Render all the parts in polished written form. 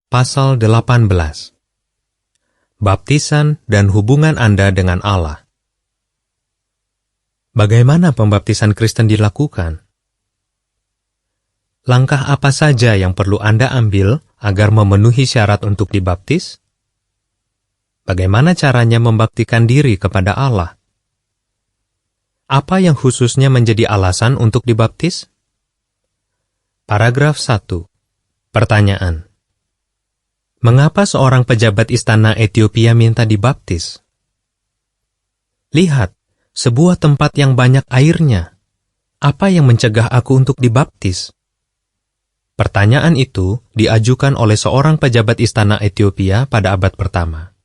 Pasal 18. Baptisan dan hubungan Anda dengan Allah. Bagaimana pembaptisan Kristen dilakukan? Langkah apa saja yang perlu Anda ambil agar memenuhi syarat untuk dibaptis? Bagaimana caranya membaktikan diri kepada Allah? Apa yang khususnya menjadi alasan untuk dibaptis? Paragraf 1. Pertanyaan. Mengapa seorang pejabat istana Ethiopia minta dibaptis? Lihat, sebuah tempat yang banyak airnya. Apa yang mencegah aku untuk dibaptis? Pertanyaan itu diajukan oleh seorang pejabat istana Ethiopia pada abad pertama.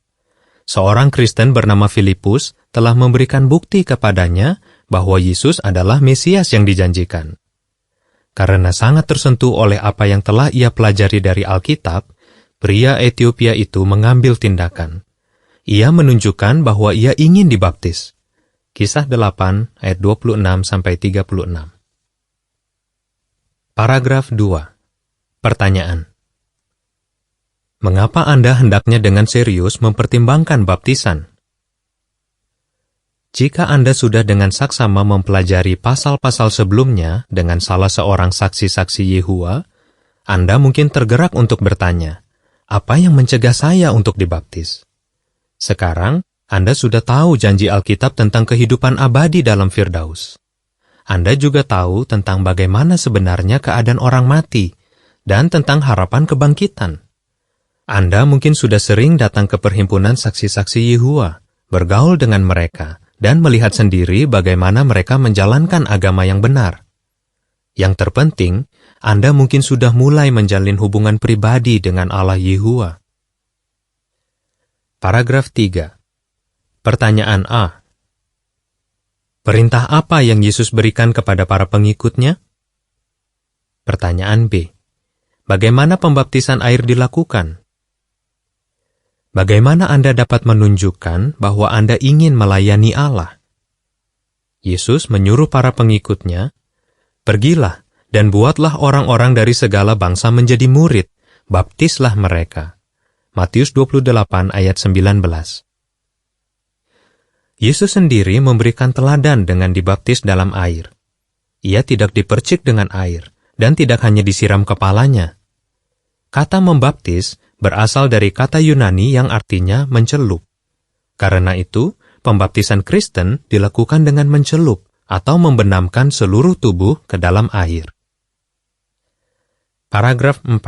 Seorang Kristen bernama Filipus telah memberikan bukti kepadanya bahwa Yesus adalah Mesias yang dijanjikan. Karena sangat tersentuh oleh apa yang telah ia pelajari dari Alkitab, pria Ethiopia itu mengambil tindakan. Ia menunjukkan bahwa ia ingin dibaptis. Kisah 8 ayat 26-36. Paragraf 2. Pertanyaan. Mengapa Anda hendaknya dengan serius mempertimbangkan baptisan? Jika Anda sudah dengan saksama mempelajari pasal-pasal sebelumnya dengan salah seorang saksi-saksi Yehova, Anda mungkin tergerak untuk bertanya, apa yang mencegah saya untuk dibaptis? Sekarang, Anda sudah tahu janji Alkitab tentang kehidupan abadi dalam Firdaus. Anda juga tahu tentang bagaimana sebenarnya keadaan orang mati dan tentang harapan kebangkitan. Anda mungkin sudah sering datang ke perhimpunan saksi-saksi Yehova, bergaul dengan mereka, dan melihat sendiri bagaimana mereka menjalankan agama yang benar. Yang terpenting, Anda mungkin sudah mulai menjalin hubungan pribadi dengan Allah Yehova. Paragraf 3. Pertanyaan A. Perintah apa yang Yesus berikan kepada para pengikutnya? Pertanyaan B. Bagaimana pembaptisan air dilakukan? Bagaimana Anda dapat menunjukkan bahwa Anda ingin melayani Allah? Yesus menyuruh para pengikutnya, "Pergilah dan buatlah orang-orang dari segala bangsa menjadi murid, baptislah mereka." Matius 28 ayat 19. Yesus sendiri memberikan teladan dengan dibaptis dalam air. Ia tidak dipercik dengan air, dan tidak hanya disiram kepalanya. Kata membaptis berasal dari kata Yunani yang artinya mencelup. Karena itu, pembaptisan Kristen dilakukan dengan mencelup atau membenamkan seluruh tubuh ke dalam air. Paragraf 4.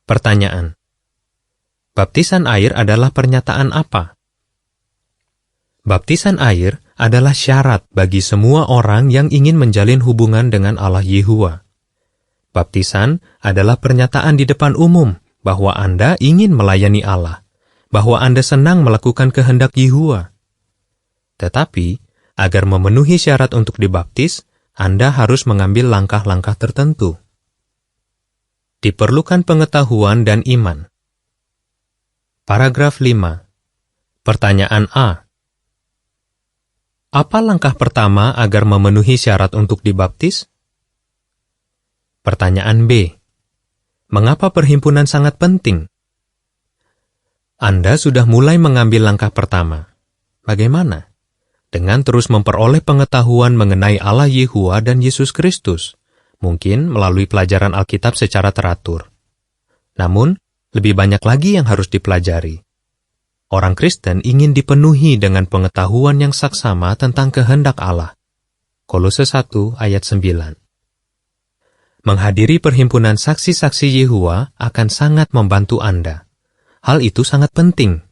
Pertanyaan. Baptisan air adalah pernyataan apa? Baptisan air adalah syarat bagi semua orang yang ingin menjalin hubungan dengan Allah Yehova. Baptisan adalah pernyataan di depan umum bahwa Anda ingin melayani Allah, bahwa Anda senang melakukan kehendak Yehova. Tetapi, agar memenuhi syarat untuk dibaptis, Anda harus mengambil langkah-langkah tertentu. Diperlukan pengetahuan dan iman. Paragraf 5. Pertanyaan A. Apa langkah pertama agar memenuhi syarat untuk dibaptis? Pertanyaan B. Mengapa perhimpunan sangat penting? Anda sudah mulai mengambil langkah pertama. Bagaimana? Dengan terus memperoleh pengetahuan mengenai Allah Yehova dan Yesus Kristus, mungkin melalui pelajaran Alkitab secara teratur. Namun, lebih banyak lagi yang harus dipelajari. Orang Kristen ingin dipenuhi dengan pengetahuan yang saksama tentang kehendak Allah. Kolose 1 ayat 9. Menghadiri perhimpunan saksi-saksi Yehova akan sangat membantu Anda. Hal itu sangat penting.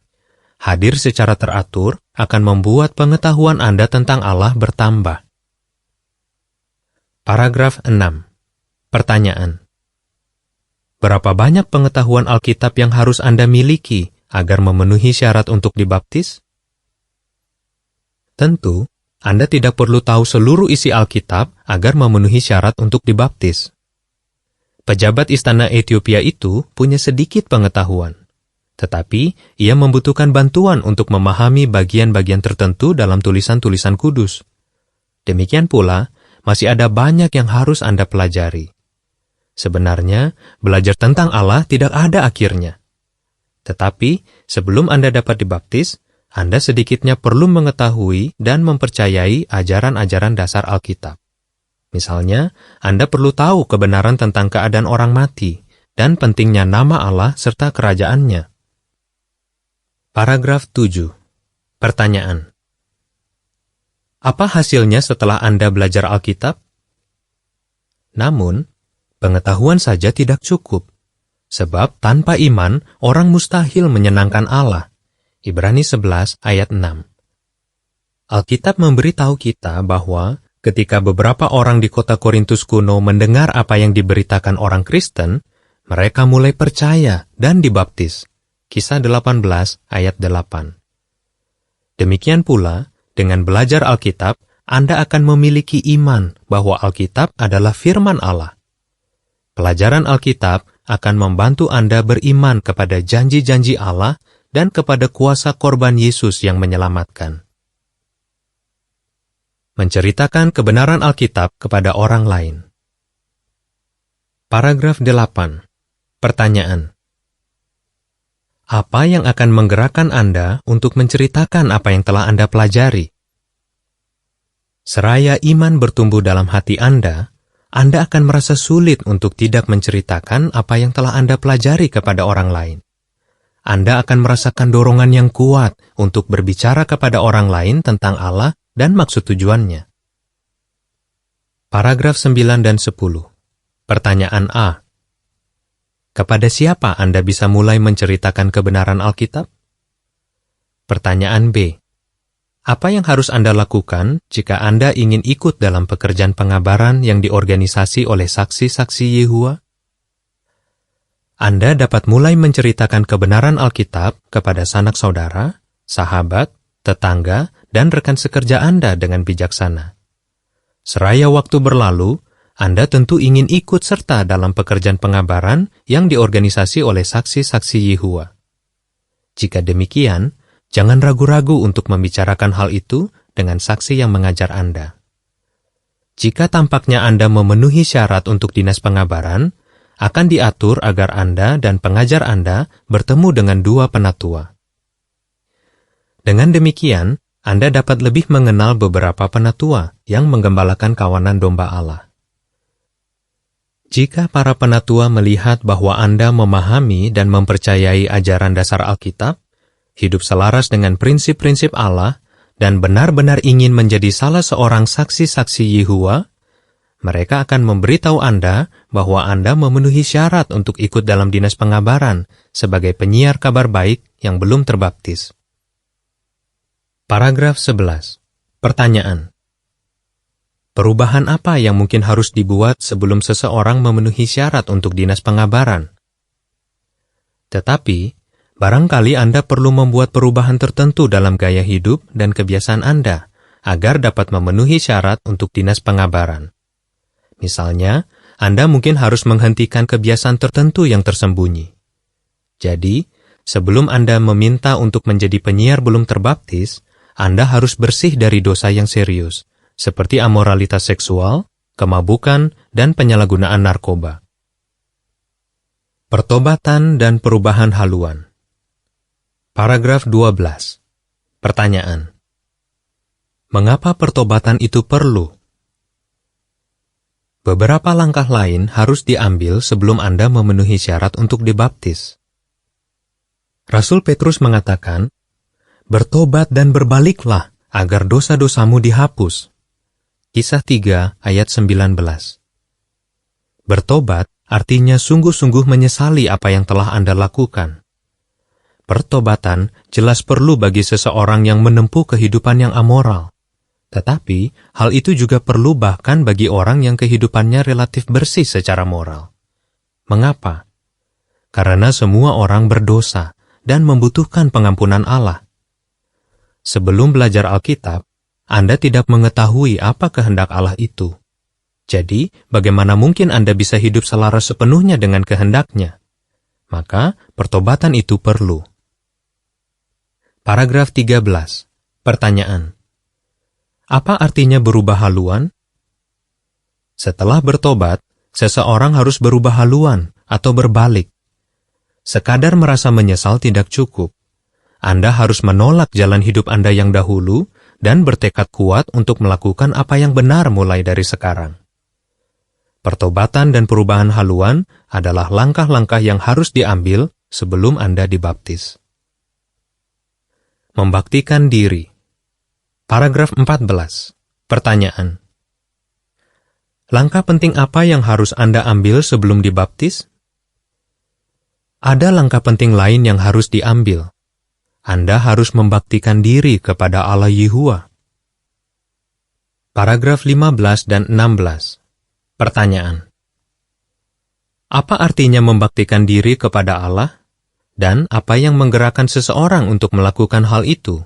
Hadir secara teratur akan membuat pengetahuan Anda tentang Allah bertambah. Paragraf 6. Pertanyaan. Berapa banyak pengetahuan Alkitab yang harus Anda miliki agar memenuhi syarat untuk dibaptis? Tentu, Anda tidak perlu tahu seluruh isi Alkitab agar memenuhi syarat untuk dibaptis. Pejabat istana Ethiopia itu punya sedikit pengetahuan, tetapi ia membutuhkan bantuan untuk memahami bagian-bagian tertentu dalam tulisan-tulisan kudus. Demikian pula, masih ada banyak yang harus Anda pelajari. Sebenarnya, belajar tentang Allah tidak ada akhirnya. Tetapi, sebelum Anda dapat dibaptis, Anda sedikitnya perlu mengetahui dan mempercayai ajaran-ajaran dasar Alkitab. Misalnya, Anda perlu tahu kebenaran tentang keadaan orang mati dan pentingnya nama Allah serta kerajaannya. Paragraf 7. Pertanyaan. Apa hasilnya setelah Anda belajar Alkitab? Namun, pengetahuan saja tidak cukup, sebab tanpa iman orang mustahil menyenangkan Allah. Ibrani 11 ayat 6. Alkitab memberitahu kita bahwa ketika beberapa orang di kota Korintus kuno mendengar apa yang diberitakan orang Kristen, mereka mulai percaya dan dibaptis. Kisah 18 ayat 8. Demikian pula, dengan belajar Alkitab, Anda akan memiliki iman bahwa Alkitab adalah firman Allah. Pelajaran Alkitab akan membantu Anda beriman kepada janji-janji Allah dan kepada kuasa korban Yesus yang menyelamatkan. Menceritakan kebenaran Alkitab kepada orang lain. Paragraf 8. Pertanyaan. Apa yang akan menggerakkan Anda untuk menceritakan apa yang telah Anda pelajari? Seraya iman bertumbuh dalam hati Anda akan merasa sulit untuk tidak menceritakan apa yang telah Anda pelajari kepada orang lain. Anda akan merasakan dorongan yang kuat untuk berbicara kepada orang lain tentang Allah dan maksud tujuannya. Paragraf 9 dan 10. Pertanyaan A. Kepada siapa Anda bisa mulai menceritakan kebenaran Alkitab? Pertanyaan B. Apa yang harus Anda lakukan jika Anda ingin ikut dalam pekerjaan pengabaran yang diorganisasi oleh saksi-saksi Yehua? Anda dapat mulai menceritakan kebenaran Alkitab kepada sanak saudara, sahabat, tetangga, dan rekan sekerja Anda dengan bijaksana. Seraya waktu berlalu, Anda tentu ingin ikut serta dalam pekerjaan pengabaran yang diorganisasi oleh saksi-saksi Yehua. Jika demikian, jangan ragu-ragu untuk membicarakan hal itu dengan saksi yang mengajar Anda. Jika tampaknya Anda memenuhi syarat untuk dinas pengabaran, akan diatur agar Anda dan pengajar Anda bertemu dengan dua penatua. Dengan demikian, Anda dapat lebih mengenal beberapa penatua yang menggembalakan kawanan domba Allah. Jika para penatua melihat bahwa Anda memahami dan mempercayai ajaran dasar Alkitab, hidup selaras dengan prinsip-prinsip Allah, dan benar-benar ingin menjadi salah seorang saksi-saksi Yehua, mereka akan memberitahu Anda bahwa Anda memenuhi syarat untuk ikut dalam dinas pengabaran sebagai penyiar kabar baik yang belum terbaptis. Paragraf 11. Pertanyaan. Perubahan apa yang mungkin harus dibuat sebelum seseorang memenuhi syarat untuk dinas pengabaran? Tetapi, barangkali Anda perlu membuat perubahan tertentu dalam gaya hidup dan kebiasaan Anda agar dapat memenuhi syarat untuk dinas pengabaran. Misalnya, Anda mungkin harus menghentikan kebiasaan tertentu yang tersembunyi. Jadi, sebelum Anda meminta untuk menjadi penyiar belum terbaptis, Anda harus bersih dari dosa yang serius, seperti amoralitas seksual, kemabukan, dan penyalahgunaan narkoba. Pertobatan dan perubahan haluan. Paragraf 12. Pertanyaan. Mengapa pertobatan itu perlu? Beberapa langkah lain harus diambil sebelum Anda memenuhi syarat untuk dibaptis. Rasul Petrus mengatakan, "Bertobat dan berbaliklah agar dosa-dosamu dihapus." Kisah 3 ayat 19. Bertobat artinya sungguh-sungguh menyesali apa yang telah Anda lakukan. Pertobatan jelas perlu bagi seseorang yang menempuh kehidupan yang amoral. Tetapi, hal itu juga perlu bahkan bagi orang yang kehidupannya relatif bersih secara moral. Mengapa? Karena semua orang berdosa dan membutuhkan pengampunan Allah. Sebelum belajar Alkitab, Anda tidak mengetahui apa kehendak Allah itu. Jadi, bagaimana mungkin Anda bisa hidup selaras sepenuhnya dengan kehendaknya? Maka, pertobatan itu perlu. Paragraf 13. Pertanyaan. Apa artinya berubah haluan? Setelah bertobat, seseorang harus berubah haluan atau berbalik. Sekadar merasa menyesal tidak cukup. Anda harus menolak jalan hidup Anda yang dahulu dan bertekad kuat untuk melakukan apa yang benar mulai dari sekarang. Pertobatan dan perubahan haluan adalah langkah-langkah yang harus diambil sebelum Anda dibaptis. Membaktikan diri. Paragraf 14. Pertanyaan. Langkah penting apa yang harus Anda ambil sebelum dibaptis? Ada langkah penting lain yang harus diambil. Anda harus membaktikan diri kepada Allah Yehuwa. Paragraf 15 dan 16. Pertanyaan. Apa artinya membaktikan diri kepada Allah? Dan apa yang menggerakkan seseorang untuk melakukan hal itu?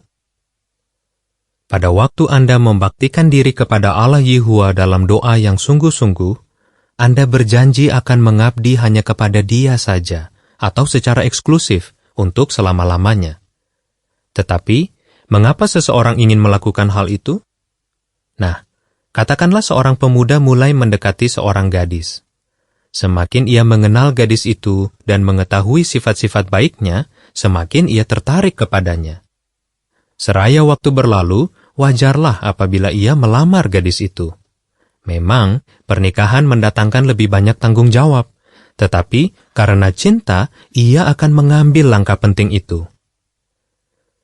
Pada waktu Anda membaktikan diri kepada Allah Yehuwa dalam doa yang sungguh-sungguh, Anda berjanji akan mengabdi hanya kepada Dia saja, atau secara eksklusif untuk selama-lamanya. Tetapi, mengapa seseorang ingin melakukan hal itu? Nah, katakanlah seorang pemuda mulai mendekati seorang gadis. Semakin ia mengenal gadis itu dan mengetahui sifat-sifat baiknya, semakin ia tertarik kepadanya. Seraya waktu berlalu, wajarlah apabila ia melamar gadis itu. Memang, pernikahan mendatangkan lebih banyak tanggung jawab, tetapi karena cinta, ia akan mengambil langkah penting itu.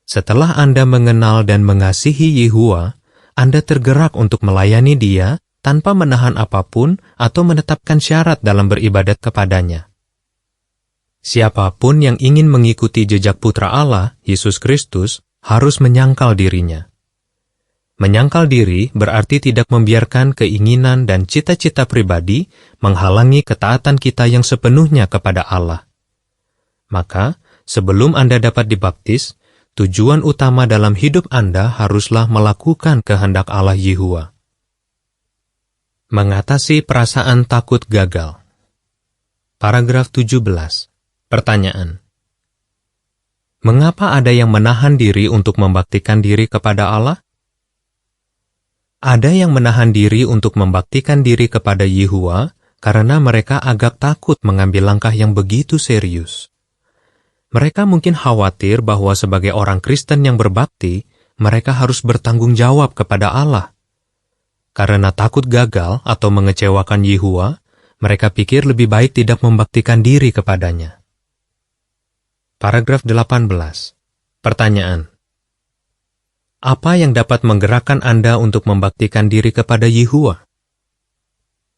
Setelah Anda mengenal dan mengasihi Yehuwa, Anda tergerak untuk melayani Dia tanpa menahan apapun atau menetapkan syarat dalam beribadat kepadanya. Siapapun yang ingin mengikuti jejak Putra Allah, Yesus Kristus, harus menyangkal dirinya. Menyangkal diri berarti tidak membiarkan keinginan dan cita-cita pribadi menghalangi ketaatan kita yang sepenuhnya kepada Allah. Maka, sebelum Anda dapat dibaptis, tujuan utama dalam hidup Anda haruslah melakukan kehendak Allah Yehuwa. Mengatasi perasaan takut gagal. Paragraf 17. Pertanyaan. Mengapa ada yang menahan diri untuk membaktikan diri kepada Allah? Ada yang menahan diri untuk membaktikan diri kepada Yehuwa karena mereka agak takut mengambil langkah yang begitu serius. Mereka mungkin khawatir bahwa sebagai orang Kristen yang berbakti, mereka harus bertanggung jawab kepada Allah. Karena takut gagal atau mengecewakan Yehuwa, mereka pikir lebih baik tidak membaktikan diri kepadanya. Paragraf 18. Pertanyaan. Apa yang dapat menggerakkan Anda untuk membaktikan diri kepada Yehuwa?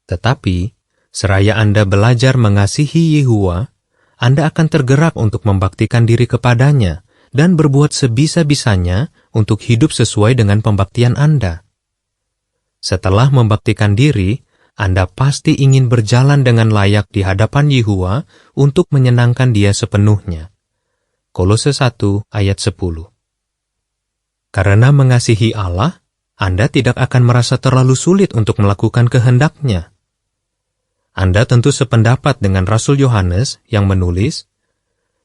Tetapi, seraya Anda belajar mengasihi Yehuwa, Anda akan tergerak untuk membaktikan diri kepadanya dan berbuat sebisa-bisanya untuk hidup sesuai dengan pembaktian Anda. Setelah membaktikan diri, Anda pasti ingin berjalan dengan layak di hadapan Yehuwa untuk menyenangkan Dia sepenuhnya. Kolose 1 ayat 10. Karena mengasihi Allah, Anda tidak akan merasa terlalu sulit untuk melakukan kehendak-Nya. Anda tentu sependapat dengan Rasul Yohanes yang menulis,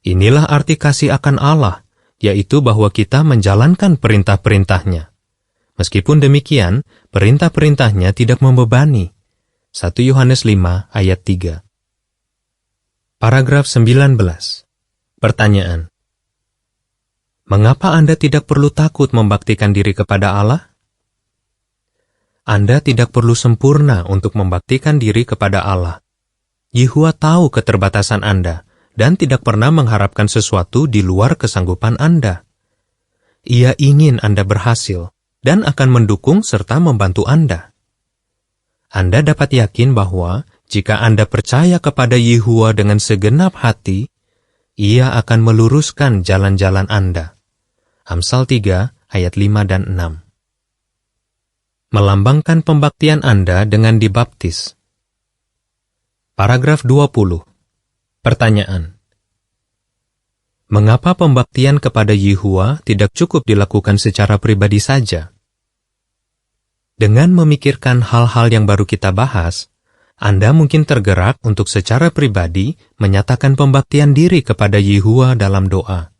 "Inilah arti kasih akan Allah, yaitu bahwa kita menjalankan perintah-perintah-Nya. Meskipun demikian, perintah-perintah-Nya tidak membebani." 1 Yohanes 5 ayat 3. Paragraf 19. Pertanyaan. Mengapa Anda tidak perlu takut membaktikan diri kepada Allah? Anda tidak perlu sempurna untuk membaktikan diri kepada Allah. Yehuwa tahu keterbatasan Anda dan tidak pernah mengharapkan sesuatu di luar kesanggupan Anda. Ia ingin Anda berhasil dan akan mendukung serta membantu Anda. Anda dapat yakin bahwa jika Anda percaya kepada Yehuwa dengan segenap hati, Ia akan meluruskan jalan-jalan Anda. Amsal 3 ayat 5 dan 6. Melambangkan pembaktian Anda dengan dibaptis. Paragraf 20. Pertanyaan. Mengapa pembaktian kepada Yehuwa tidak cukup dilakukan secara pribadi saja? Dengan memikirkan hal-hal yang baru kita bahas, Anda mungkin tergerak untuk secara pribadi menyatakan pembaktian diri kepada Yehuwa dalam doa.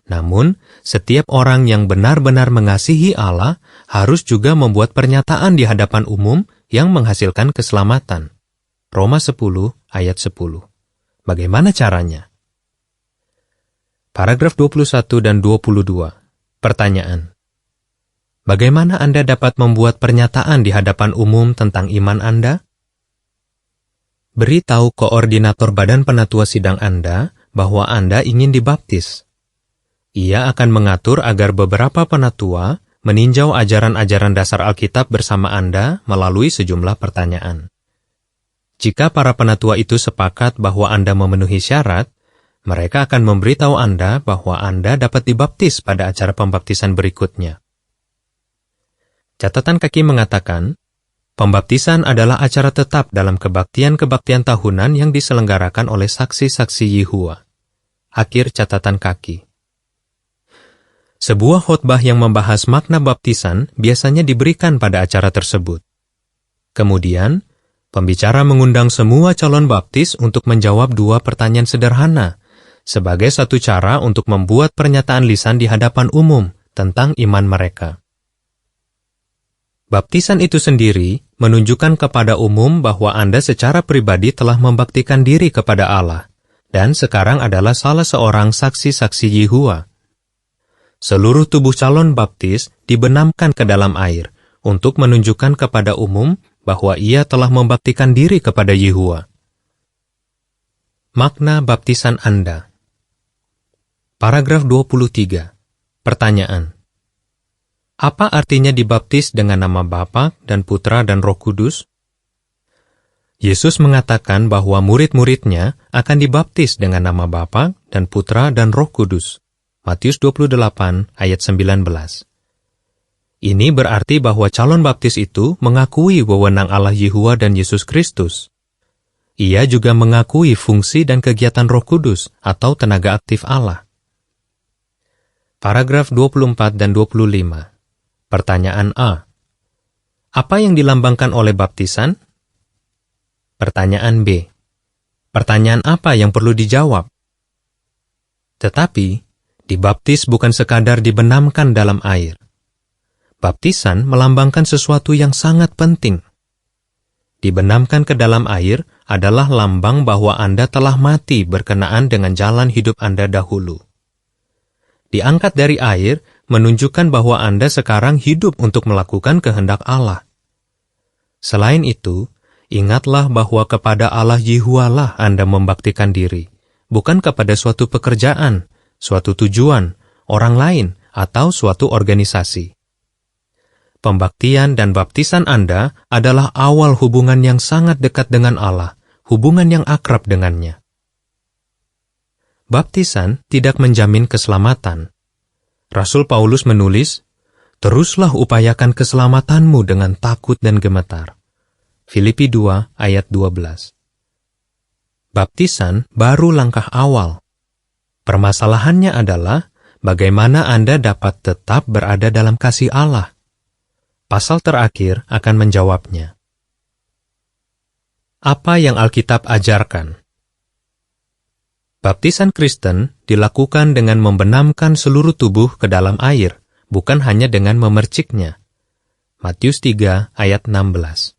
Namun, setiap orang yang benar-benar mengasihi Allah harus juga membuat pernyataan di hadapan umum yang menghasilkan keselamatan. Roma 10 ayat 10. Bagaimana caranya? Paragraf 21 dan 22. Pertanyaan. Bagaimana Anda dapat membuat pernyataan di hadapan umum tentang iman Anda? Beritahu koordinator Badan Penatua Sidang Anda bahwa Anda ingin dibaptis. Ia akan mengatur agar beberapa penatua meninjau ajaran-ajaran dasar Alkitab bersama Anda melalui sejumlah pertanyaan. Jika para penatua itu sepakat bahwa Anda memenuhi syarat, mereka akan memberitahu Anda bahwa Anda dapat dibaptis pada acara pembaptisan berikutnya. Catatan kaki mengatakan, pembaptisan adalah acara tetap dalam kebaktian-kebaktian tahunan yang diselenggarakan oleh saksi-saksi Yehova. Akhir catatan kaki. Sebuah khotbah yang membahas makna baptisan biasanya diberikan pada acara tersebut. Kemudian, pembicara mengundang semua calon baptis untuk menjawab 2 pertanyaan sederhana, sebagai satu cara untuk membuat pernyataan lisan di hadapan umum tentang iman mereka. Baptisan itu sendiri menunjukkan kepada umum bahwa Anda secara pribadi telah membaktikan diri kepada Allah, dan sekarang adalah salah seorang saksi-saksi Yehova. Seluruh tubuh calon baptis dibenamkan ke dalam air untuk menunjukkan kepada umum bahwa ia telah membaktikan diri kepada Yehova. Makna baptisan Anda. Paragraf 23. Pertanyaan. Apa artinya dibaptis dengan nama Bapa dan Putra dan Roh Kudus? Yesus mengatakan bahwa murid-muridnya akan dibaptis dengan nama Bapa dan Putra dan Roh Kudus. Matius 28 ayat 19. Ini berarti bahwa calon baptis itu mengakui wewenang Allah Yehova dan Yesus Kristus. Ia juga mengakui fungsi dan kegiatan Roh Kudus atau tenaga aktif Allah. Paragraf 24 dan 25. Pertanyaan A. Apa yang dilambangkan oleh baptisan? Pertanyaan B. Pertanyaan apa yang perlu dijawab? Tetapi, dibaptis bukan sekadar dibenamkan dalam air. Baptisan melambangkan sesuatu yang sangat penting. Dibenamkan ke dalam air adalah lambang bahwa Anda telah mati berkenaan dengan jalan hidup Anda dahulu. Diangkat dari air menunjukkan bahwa Anda sekarang hidup untuk melakukan kehendak Allah. Selain itu, ingatlah bahwa kepada Allah Yehova lah Anda membaktikan diri, bukan kepada suatu pekerjaan, suatu tujuan, orang lain, atau suatu organisasi. Pembaktian dan baptisan Anda adalah awal hubungan yang sangat dekat dengan Allah, hubungan yang akrab dengannya. Baptisan tidak menjamin keselamatan. Rasul Paulus menulis, "Teruslah upayakan keselamatanmu dengan takut dan gemetar." Filipi 2 ayat 12. Baptisan baru langkah awal. Permasalahannya adalah bagaimana Anda dapat tetap berada dalam kasih Allah. Pasal terakhir akan menjawabnya. Apa yang Alkitab ajarkan? Baptisan Kristen dilakukan dengan membenamkan seluruh tubuh ke dalam air, bukan hanya dengan memerciknya. Matius 3 ayat 16.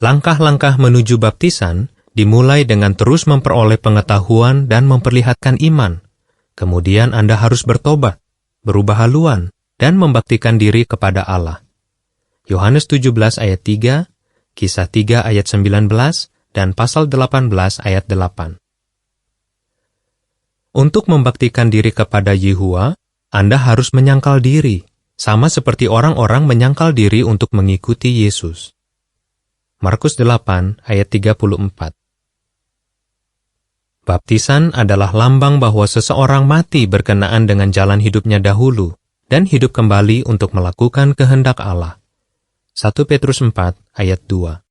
Langkah-langkah menuju baptisan dimulai dengan terus memperoleh pengetahuan dan memperlihatkan iman. Kemudian Anda harus bertobat, berubah haluan, dan membaktikan diri kepada Allah. Yohanes 17 ayat 3, Kisah 3 ayat 19, dan pasal 18 ayat 8. Untuk membaktikan diri kepada Yehova, Anda harus menyangkal diri, sama seperti orang-orang menyangkal diri untuk mengikuti Yesus. Markus 8 ayat 34. Baptisan adalah lambang bahwa seseorang mati berkenaan dengan jalan hidupnya dahulu dan hidup kembali untuk melakukan kehendak Allah. 1 Petrus 4 ayat 2.